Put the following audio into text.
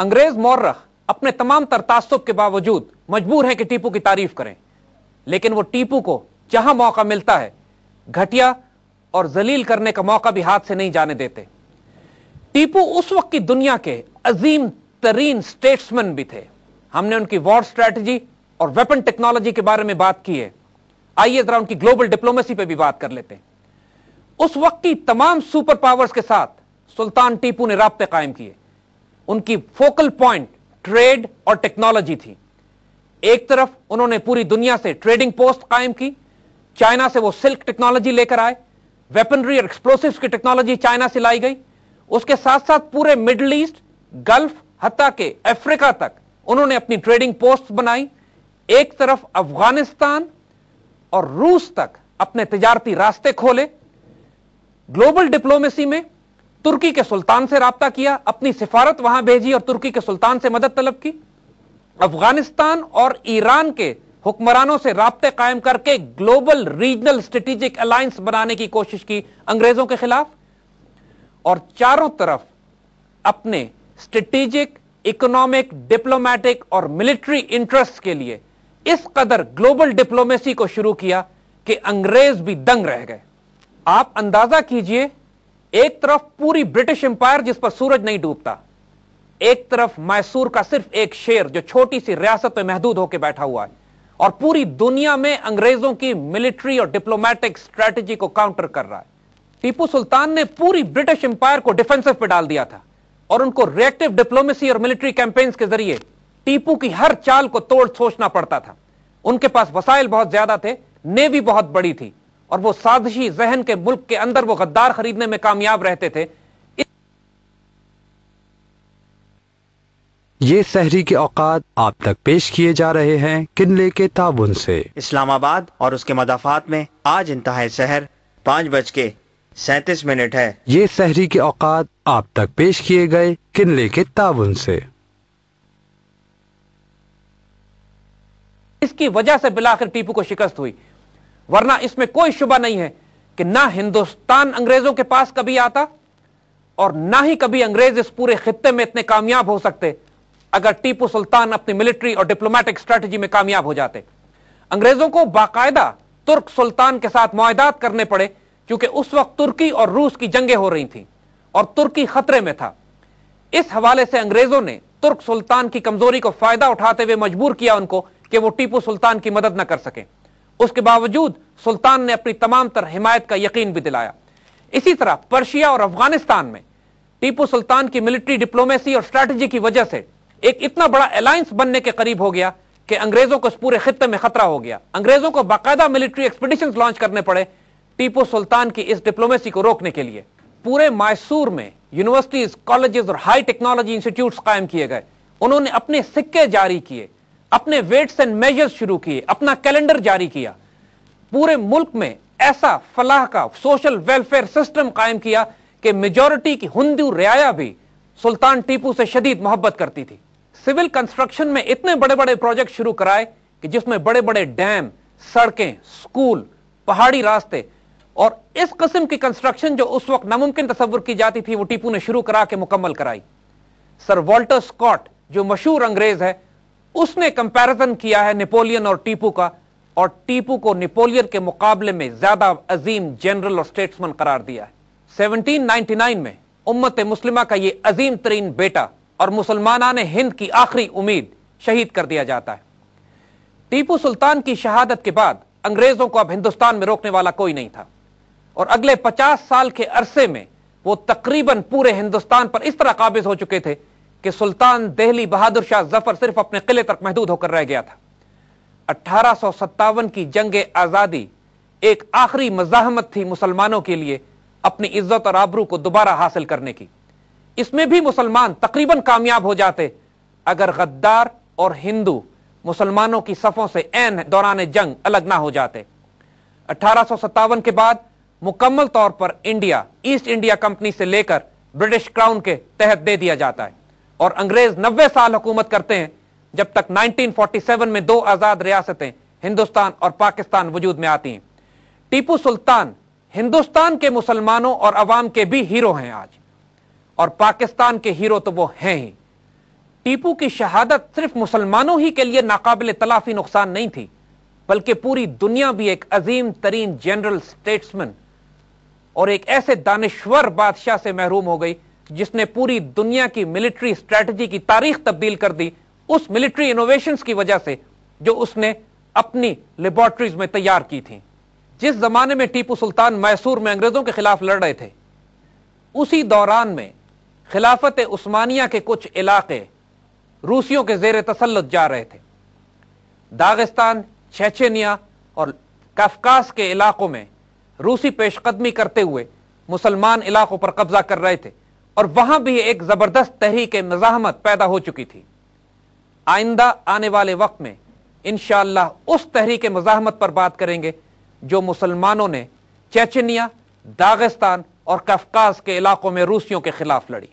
अंग्रेज मौर्रख अपने तमाम तर तासुब के बावजूद मजबूर हैं कि टीपू की तारीफ करें, लेकिन वो टीपू को जहां मौका मिलता है घटिया और जलील करने का मौका भी हाथ से नहीं जाने देते। टीपू उस वक्त की दुनिया के अजीम तरीन स्टेट्समैन भी थे। हमने उनकी वॉर स्ट्रैटेजी और वेपन टेक्नोलॉजी के बारे में बात की है, आइए जरा उनकी ग्लोबल डिप्लोमेसी पे भी बात कर लेते हैं। उस वक्त की तमाम सुपर पावर्स के साथ सुल्तान टीपू ने राब्ते कायम किए। उनकी फोकल पॉइंट ट्रेड और टेक्नोलॉजी थी। एक तरफ उन्होंने पूरी दुनिया से ट्रेडिंग पोस्ट कायम की, चाइना से वो सिल्क टेक्नोलॉजी लेकर आए, वेपनरी और एक्सप्लोसिव्स की टेक्नोलॉजी चाइना से लाई गई। उसके साथ साथ पूरे मिडिल ईस्ट, गल्फ, हत्ता के अफ्रीका तक उन्होंने अपनी ट्रेडिंग पोस्ट बनाई। एक तरफ अफगानिस्तान और रूस तक अपने तिजारती रास्ते खोले। ग्लोबल डिप्लोमेसी में तुर्की के सुल्तान से राब्ता किया, अपनी सिफारत वहां भेजी और तुर्की के सुल्तान से मदद तलब की। अफगानिस्तान और ईरान के हुक्मरानों से राब्ते कायम करके ग्लोबल रीजनल स्ट्रेटेजिक अलायंस बनाने की कोशिश की अंग्रेजों के खिलाफ। और चारों तरफ अपने स्ट्रेटेजिक, इकोनॉमिक, डिप्लोमेटिक और मिलिट्री इंटरेस्ट के लिए इस कदर ग्लोबल डिप्लोमेसी को शुरू किया कि अंग्रेज भी दंग रह गए। आप अंदाजा कीजिए, एक तरफ पूरी ब्रिटिश एम्पायर जिस पर सूरज नहीं डूबता, एक तरफ मैसूर का सिर्फ एक शेर जो छोटी सी रियासत में महदूद होकर बैठा हुआ है, और पूरी दुनिया में अंग्रेजों की मिलिट्री और डिप्लोमेटिक स्ट्रेटेजी को काउंटर कर रहा है। टीपू सुल्तान ने पूरी ब्रिटिश एम्पायर को डिफेंसिव पे डाल दिया था और उनको रिएक्टिव डिप्लोमेसी और मिलिट्री कैंपेन्स के जरिए टीपू की हर चाल को तोड़ सोचना पड़ता था। उनके पास वसाइल बहुत ज्यादा थे, नेवी बहुत बड़ी थी, और वो साजिशी जहन के मुल्क के अंदर वो गद्दार खरीदने में कामयाब रहते थे। ये सहरी के औकात आप तक पेश किए जा रहे हैं किनले के ताबुन से। इस्लामाबाद और उसके मदाफात में आज इंतहाई सहर 5:37 है। ये सहरी के औकात आप तक पेश किए गए किनले के ताबुन से। इसकी वजह से बिलाखिर टीपू को शिकस्त हुई, वरना इसमें कोई शुबा नहीं है कि ना हिंदुस्तान अंग्रेजों के पास कभी आता और ना ही कभी अंग्रेज इस पूरे खित्ते में इतने कामयाब हो सकते अगर टीपू सुल्तान अपनी मिलिट्री और डिप्लोमेटिक स्ट्रेटजी में कामयाब हो जाते। अंग्रेजों को बाकायदा तुर्क सुल्तान के साथ मुआहदात करने पड़े, क्योंकि उस वक्त तुर्की और रूस की जंगें हो रही थीं और तुर्की खतरे में था। इस हवाले से अंग्रेजों ने तुर्क सुल्तान की कमजोरी को फायदा उठाते हुए मजबूर किया उनको कि वो टीपू सुल्तान की मदद न कर सके। उसके बावजूद सुल्तान ने अपनी तमाम तर हिमायत का यकीन भी दिलाया। इसी तरह पर्शिया और अफगानिस्तान में टीपू सुल्तान की मिलिट्री डिप्लोमेसी और स्ट्रैटेजी की वजह से एक इतना बड़ा अलायंस बनने के करीब हो गया कि अंग्रेजों को इस पूरे खित्ते में खतरा हो गया। अंग्रेजों को बाकायदा मिलिट्री एक्सपीडिशंस लॉन्च करने पड़े टीपू सुल्तान की इस डिप्लोमेसी को रोकने के लिए। पूरे मैसूर में यूनिवर्सिटीज, कॉलेजेस और हाई टेक्नोलॉजी इंस्टीट्यूट्स कायम किए गए। उन्होंने अपने सिक्के जारी किए, अपने वेट्स एंड मेजर्स शुरू किए, अपना कैलेंडर जारी किया। पूरे मुल्क में ऐसा फलाह का सोशल वेलफेयर सिस्टम कायम किया कि मेजॉरिटी की हिंदू रियाया भी सुल्तान टीपू से शदीद मोहब्बत करती थी। सिविल कंस्ट्रक्शन में इतने बड़े बड़े प्रोजेक्ट शुरू कराए कि जिसमें बड़े बड़े डैम, सड़कें, स्कूल, पहाड़ी रास्ते और इस किस्म की कंस्ट्रक्शन जो उस वक्त नामुमकिन तस्वुर की जाती थी, वो टीपू ने शुरू करा के मुकम्मल कराई। सर वॉल्टर स्कॉट जो मशहूर अंग्रेज है, उसने कंपैरिजन किया है नेपोलियन और टीपू का, और टीपू को नेपोलियन के मुकाबले में ज्यादा अजीम जनरल और स्टेट्समैन करार दिया है। 1799 में उम्मत मुस्लिमा का ये अजीम तरीन बेटा और मुसलमानान हिंद की आखिरी उम्मीद शहीद कर दिया जाता है। टीपू सुल्तान की शहादत के बाद अंग्रेजों को अब हिंदुस्तान में रोकने वाला कोई नहीं था, और अगले 50 साल के अरसे में वो तकरीबन पूरे हिंदुस्तान पर इस तरह काबिज हो चुके थे कि सुल्तान दिल्ली बहादुर शाह जफर सिर्फ अपने किले तक महदूद होकर रह गया था। 1857 की जंग आजादी एक आखिरी मज़ाहमत थी मुसलमानों के लिए अपनी इज्जत और आबरू को दोबारा हासिल करने की। इसमें भी मुसलमान तकरीबन कामयाब हो जाते अगर गद्दार और हिंदू मुसलमानों की सफों से ऐन दौरान जंग अलग ना हो जाते। 1857 के बाद मुकम्मल तौर पर इंडिया ईस्ट इंडिया कंपनी से लेकर ब्रिटिश क्राउन के तहत दे दिया जाता है, और अंग्रेज 90 साल हुकूमत करते हैं, जब तक 1947 में 2 आजाद रियासतें हिंदुस्तान और पाकिस्तान वजूद में आती हैं। टीपू सुल्तान हिंदुस्तान के मुसलमानों और अवाम के भी हीरो हैं आज, और पाकिस्तान के हीरो तो वो हैं ही। टीपू की शहादत सिर्फ मुसलमानों ही के लिए नाकाबिल तलाफी नुकसान नहीं थी, बल्कि पूरी दुनिया भी एक अजीम तरीन जनरल स्टेट्समैन और एक ऐसे दानिश्वर बादशाह से महरूम हो गई जिसने पूरी दुनिया की मिलिट्री स्ट्रेटजी की तारीख तब्दील कर दी, उस मिलिट्री इनोवेशंस की वजह से जो उसने अपनी लेबोरेटरीज में तैयार की थी। जिस जमाने में टीपू सुल्तान मैसूर में अंग्रेजों के खिलाफ लड़ रहे थे, उसी दौरान में खिलाफत उस्मानिया के कुछ इलाके रूसियों के जेर तसल्लुत जा रहे थे। दागिस्तान, चेचेनिया और कफकास के इलाकों में रूसी पेशकदमी करते हुए मुसलमान इलाकों पर कब्जा कर रहे थे और वहां भी एक जबरदस्त तहरीक मुजाहमत पैदा हो चुकी थी। आइंदा आने वाले वक्त में इंशाअल्लाह उस तहरीक मुजाहमत पर बात करेंगे जो मुसलमानों ने चेचेनिया, दागिस्तान और कफकास के इलाकों में रूसियों के खिलाफ लड़ी।